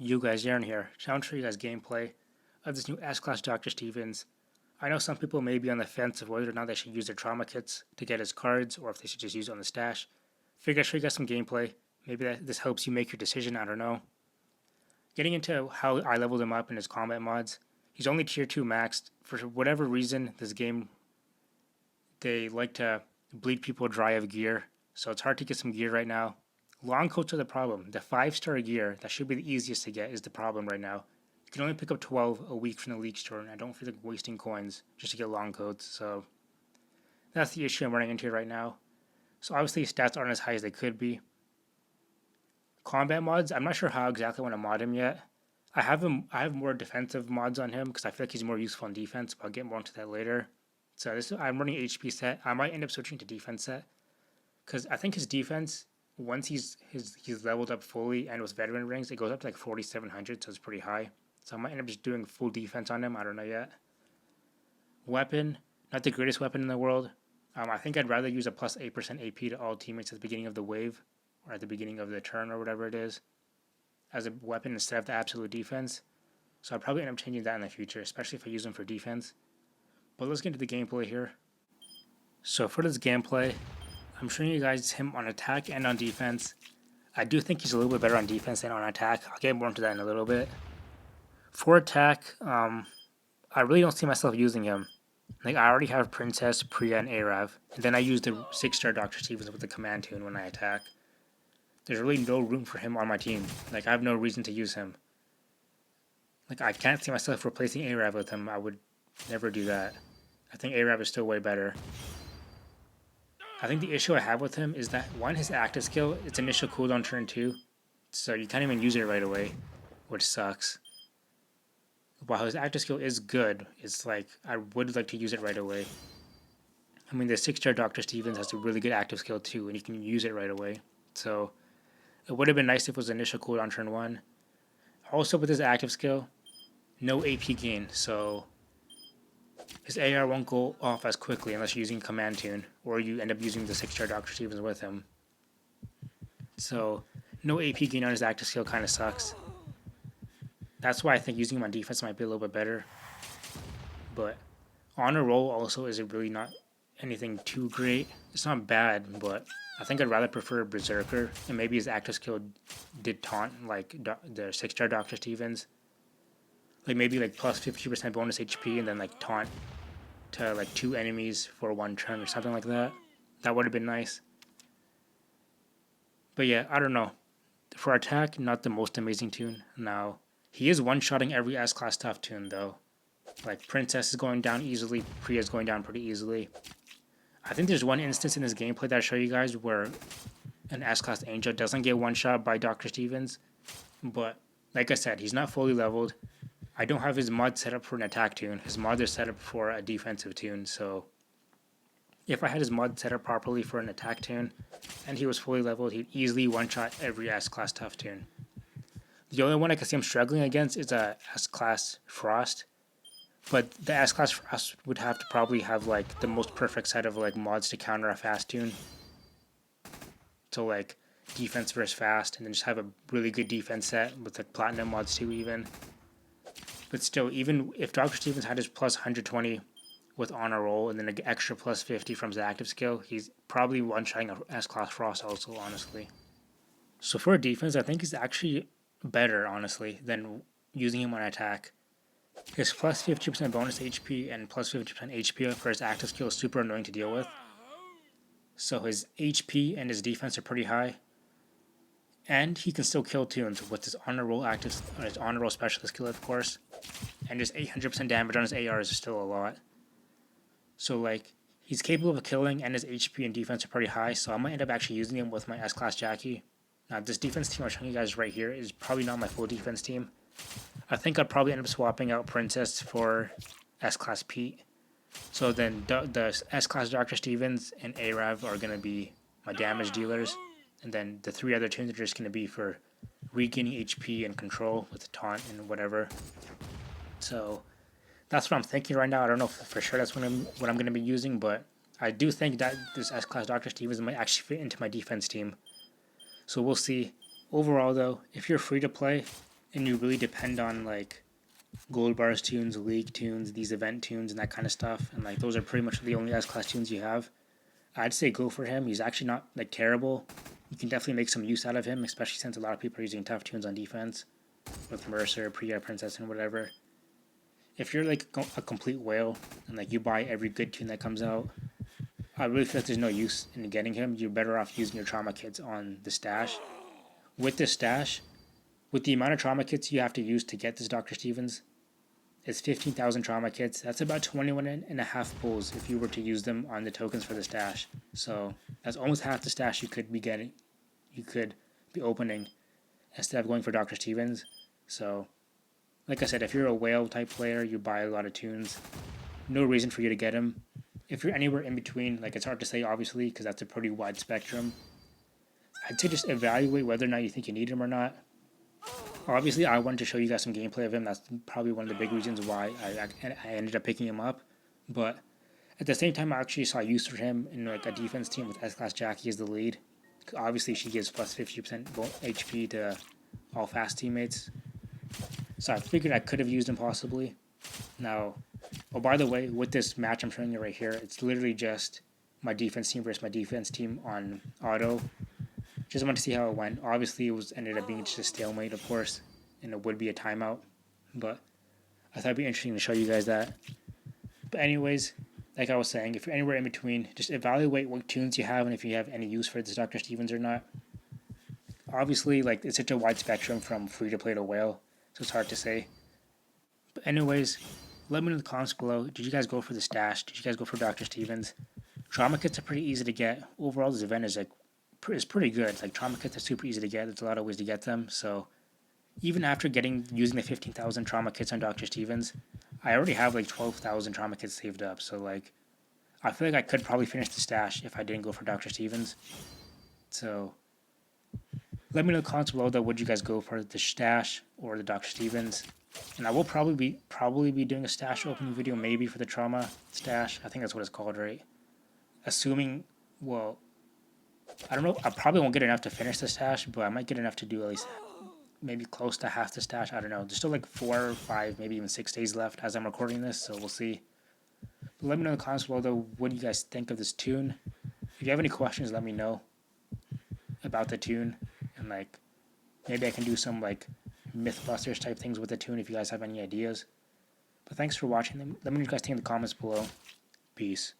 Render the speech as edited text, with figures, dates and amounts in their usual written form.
You guys, Aaron here. So I want to show you guys gameplay of this new S-Class Dr. Stevens. I know some people may be on the fence of whether or not they should use their trauma kits to get his cards or if they should just use it on the stash. Figure I'd show you guys some gameplay. Maybe this helps you make your decision, I don't know. Getting into how I leveled him up in his combat mods, he's only tier 2 maxed. For whatever reason, this game, they like to bleed people dry of gear, so it's hard to get some gear right now. Long coats are the problem. The 5-star gear, that should be the easiest to get, is the problem right now. You can only pick up 12 a week from the league store, and I don't feel like wasting coins just to get long coats, so that's the issue I'm running into right now. So obviously stats aren't as high as they could be. Combat mods, I'm not sure how exactly I want to mod him yet. I have more defensive mods on him because I feel like he's more useful in defense, but I'll get more into that later. So I'm running HP set. I might end up switching to defense set because I think his defense, once he's leveled up fully and with veteran rings, it goes up to like 4,700, so it's pretty high. So I might end up just doing full defense on him. I don't know yet. Weapon, not the greatest weapon in the world. I think I'd rather use a plus 8% AP to all teammates at the beginning of the wave or at the beginning of the turn or whatever it is as a weapon instead of the absolute defense. So I'll probably end up changing that in the future, especially if I use him for defense. But let's get into the gameplay here. So for this gameplay, I'm showing you guys him on attack and on defense. I do think he's a little bit better on defense than on attack. I'll get more into that in a little bit. For attack, I really don't see myself using him. Like, I already have Princess, Priya, and Arav, and then I use the 6-star Dr. Stevens with the command tune when I attack. There's really no room for him on my team. Like, I have no reason to use him. Like, I can't see myself replacing Arav with him. I would never do that. I think Arav is still way better. I think the issue I have with him is that, one, his active skill, its initial cooldown turn 2, so you can't even use it right away, which sucks. While his active skill is good, it's like, I would like to use it right away. I mean, the 6-star Dr. Stevens has a really good active skill too, and you can use it right away. So, it would have been nice if it was initial cooldown turn 1. Also, with his active skill, no AP gain, so his AR won't go off as quickly unless you're using command tune, or you end up using the 6-star Dr. Stevens with him. So, no AP gain on his active skill kind of sucks. That's why I think using him on defense might be a little bit better. But honor roll also isn't really not anything too great. It's not bad, but I think I'd rather prefer Berserker, and maybe his active skill did taunt like the 6-star Dr. Stevens. Like maybe like plus 50% bonus HP and then like taunt to like 2 enemies for 1 turn or something like that. That would have been nice. But yeah, I don't know. For attack, not the most amazing tune. Now, he is one-shotting every S-Class tough tune though. Like Princess is going down easily, Priya is going down pretty easily. I think there's one instance in this gameplay that I'll show you guys where an S-Class Angel doesn't get one-shot by Dr. Stevens. But like I said, he's not fully leveled. I don't have his mod set up for an attack tune. His mod is set up for a defensive tune, so if I had his mod set up properly for an attack tune and he was fully leveled, he'd easily one-shot every S-Class tough tune. The only one I can see him struggling against is a S-Class Frost, but the S-Class Frost would have to probably have like the most perfect set of like mods to counter a fast tune. So like defense versus fast, and then just have a really good defense set with like platinum mods too even. But still, even if Dr. Stevens had his plus 120 with honor roll and then an extra plus 50 from his active skill, he's probably one-shotting a S-Class Frost also, honestly. So for defense, I think he's actually better, honestly, than using him on attack. His plus 50% bonus HP and plus 50% HP for his active skill is super annoying to deal with. So his HP and his defense are pretty high. And he can still kill tunes with his honor roll his honor roll specialist skill, of course. And his 800% damage on his AR is still a lot. So like, he's capable of killing, and his HP and defense are pretty high, so I might end up actually using him with my S-Class Jackie. Now, this defense team I'm showing you guys right here is probably not my full defense team. I think I'd probably end up swapping out Princess for S-Class Pete. So then the S-Class Dr. Stevens and Arav are going to be my damage dealers. And then the 3 other tunes are just going to be for regaining HP and control with taunt and whatever. So that's what I'm thinking right now. I don't know if for sure that's what I'm going to be using, but I do think that this S-Class Dr. Stevens might actually fit into my defense team. So we'll see. Overall, though, if you're free to play, and you really depend on like gold bars tunes, league tunes, these event tunes, and that kind of stuff. And like those are pretty much the only S class tunes you have. I'd say go for him. He's actually not like terrible. You can definitely make some use out of him, especially since a lot of people are using tough tunes on defense with Mercer, Priya, Princess, and whatever. If you're like a complete whale and like you buy every good tune that comes out, I really feel like there's no use in getting him. You're better off using your trauma kits on the stash. With the stash, with the amount of trauma kits you have to use to get this Dr. Stevens, it's 15,000 trauma kits. That's about 21 and a half pulls if you were to use them on the tokens for the stash. So that's almost half the stash you could be getting, you could be opening instead of going for Dr. Stevens. So, like I said, if you're a whale type player, you buy a lot of tunes. No reason for you to get him. If you're anywhere in between, like it's hard to say obviously because that's a pretty wide spectrum. I'd say just evaluate whether or not you think you need him or not. Obviously, I wanted to show you guys some gameplay of him. That's probably one of the big reasons why I ended up picking him up. But at the same time, I actually saw use for him in like a defense team with S-Class Jackie as the lead. Obviously, she gives plus 50% HP to all fast teammates. So I figured I could have used him possibly. Now, oh, by the way, with this match I'm showing you right here, it's literally just my defense team versus my defense team on auto. Just wanted to see how it went. Obviously, it was ended up being just a stalemate, of course, and it would be a timeout. But I thought it'd be interesting to show you guys that. But anyways, like I was saying, if you're anywhere in between, just evaluate what tunes you have and if you have any use for this Dr. Stevens or not. Obviously, like it's such a wide spectrum from free to play to whale, so it's hard to say. But anyways, let me know in the comments below. Did you guys go for the stash? Did you guys go for Dr. Stevens? Trauma kits are pretty easy to get. Overall, this event is like is pretty good. Like trauma kits are super easy to get. There's a lot of ways to get them. So even after using the 15,000 trauma kits on Dr. Stevens, I already have like 12,000 trauma kits saved up. So like I feel like I could probably finish the stash if I didn't go for Dr. Stevens. So let me know in the comments below that would you guys go for, the stash or the Dr. Stevens. And I will probably be doing a stash opening video maybe for the trauma stash. I think that's what it's called, right? Assuming, well, I don't know. I probably won't get enough to finish the stash, but I might get enough to do at least maybe close to half the stash. I don't know. There's still like 4 or 5, maybe even 6 days left as I'm recording this, so we'll see. But let me know in the comments below, though, what do you guys think of this tune? If you have any questions, let me know about the tune, and like maybe I can do some like Mythbusters type things with the tune if you guys have any ideas. But thanks for watching. Let me know what you guys think in the comments below. Peace.